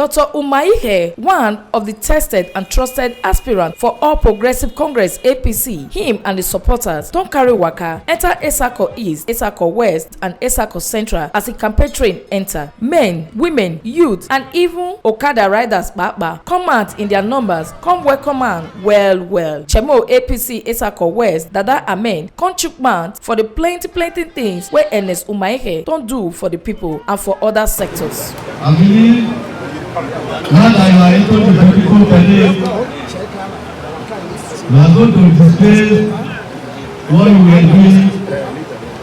Dr. Umakhihe, one of the tested and trusted aspirants for All Progressive Congress APC, him and his supporters don't carry waka enter Etsako East, Etsako West and Etsako Central as a campaign train enter. Men, women, youth and even Okada riders come out in their numbers, come welcome am well. Chemo APC Etsako West, Dada Amen, come chook mouth for the plenty things wey Ernest Umakhihe don't do for the people and for other sectors. I believe now that you are able to the people today, you are going to display what you were doing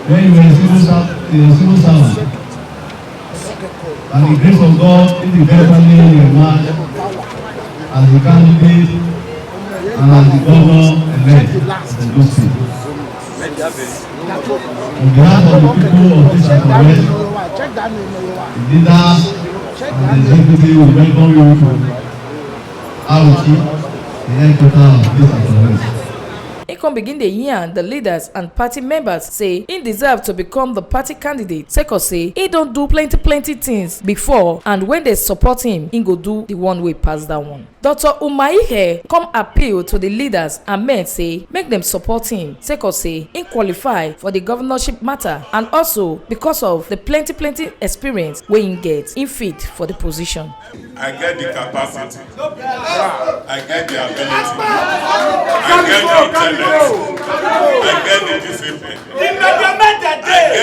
when you were a civil servant. And the grace of God is eventually your man as the candidate and as the governor-elect of the state. On behalf of the people of this West, the leaders and the executive will welcome you to ROT, the headquarters of this West. He can begin the yarn the leaders and party members say he deserve to become the party candidate. Etsako say he don't do plenty things before, and when they support him, he go do the one way past that one. Dr. Umakhihe come appeal to the leaders and men say make them support him. Etsako say he qualify for the governorship matter and also because of the plenty experience wey he get, he fit for the position. I get the capacity, I get the ability, I get the intelligence, I get the discipline, I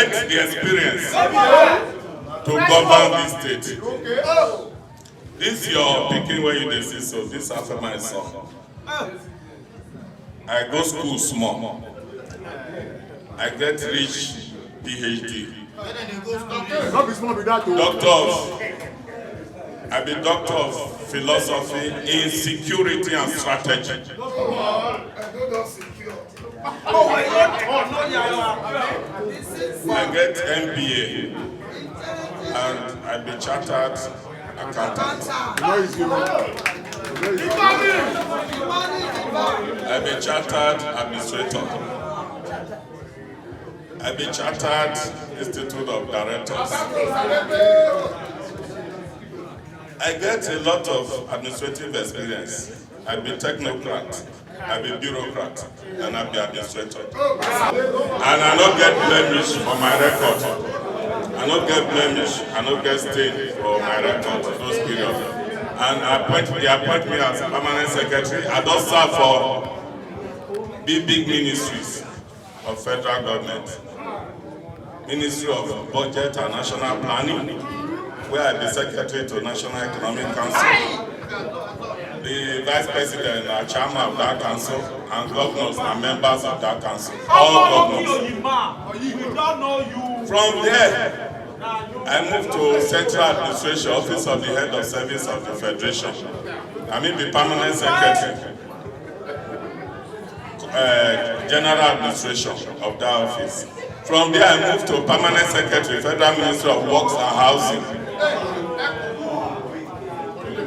get the experience to govern this state. This your picking where you see, so this after my son. I go school small. I get rich PhD. Doctors. I be doctor of philosophy in security and strategy. I get MBA and I be chartered accountant. I be chartered administrator. I be chartered Institute of Directors. I get a lot of administrative experience. I be technocrat, I be bureaucrat, and I be administrator. And I don't get blemish for my record. I don't get blemish, I don't get stain for my record in those periods. And they appoint me as permanent secretary. I don't serve for big ministries of federal government. Ministry of Budget and National Planning, where I be secretary to National Economic Council. The vice president and chairman of that council, and governors and members of that council. All governors. From there, I moved to Central Administration, Office of the Head of Service of the Federation. I mean the permanent secretary, General Administration of that office. From there, I moved to permanent secretary, Federal Ministry of Works and Housing.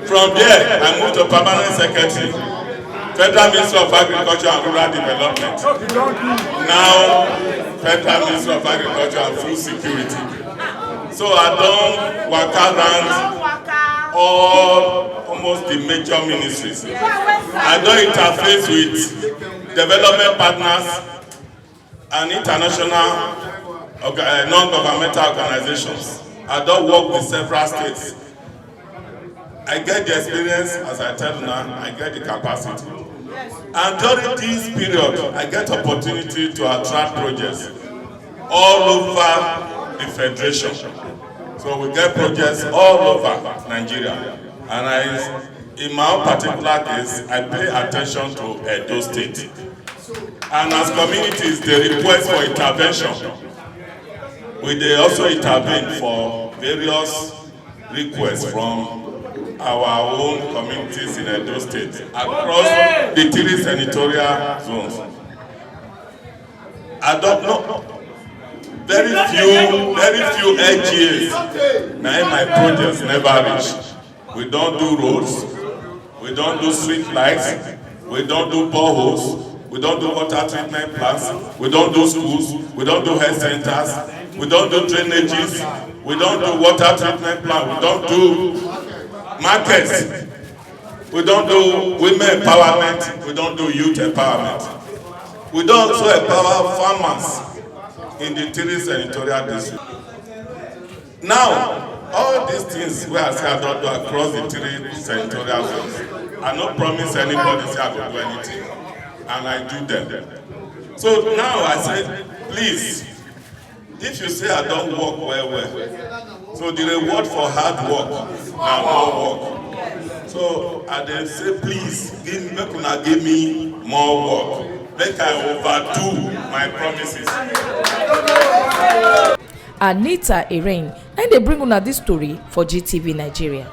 From there, I moved to permanent secretary, Federal Ministry of Agriculture and Rural Development. Now, Federal Ministry of Agriculture and Food Security. So I don't work around almost the major ministries. I don't interface with development partners and international non-governmental organizations. I don't work with several states. I get the experience, as I tell you now, I get the capacity. And during this period, I get opportunity to attract projects all over the Federation. So we get projects all over Nigeria. And in my own particular case, I pay attention to Edo State. And as communities, they request for intervention. We also intervene for various requests from our own communities in Edo State across the 3 senatorial zones. I don't know. Very few LGAs. Now my projects never reach. We don't do roads. We don't do street lights. We don't do boreholes. We don't do water treatment plants. We don't do schools. We don't do health centers. We don't do drainages. We don't do water treatment plants. We don't do markets. We don't do women empowerment. We don't do youth empowerment. We don't also empower farmers in the 3 senatorial districts. Now, all these things we are saying I don't do across the 3 senatorial zones. I don't promise anybody say I don't do anything, and I do them. So now I say, please, if you say I don't work well, so the reward for hard work na more work. So I then say, please, make una give me more work. Make I overdo my promises. Anita Eren, and they bring una this story for GTV Nigeria.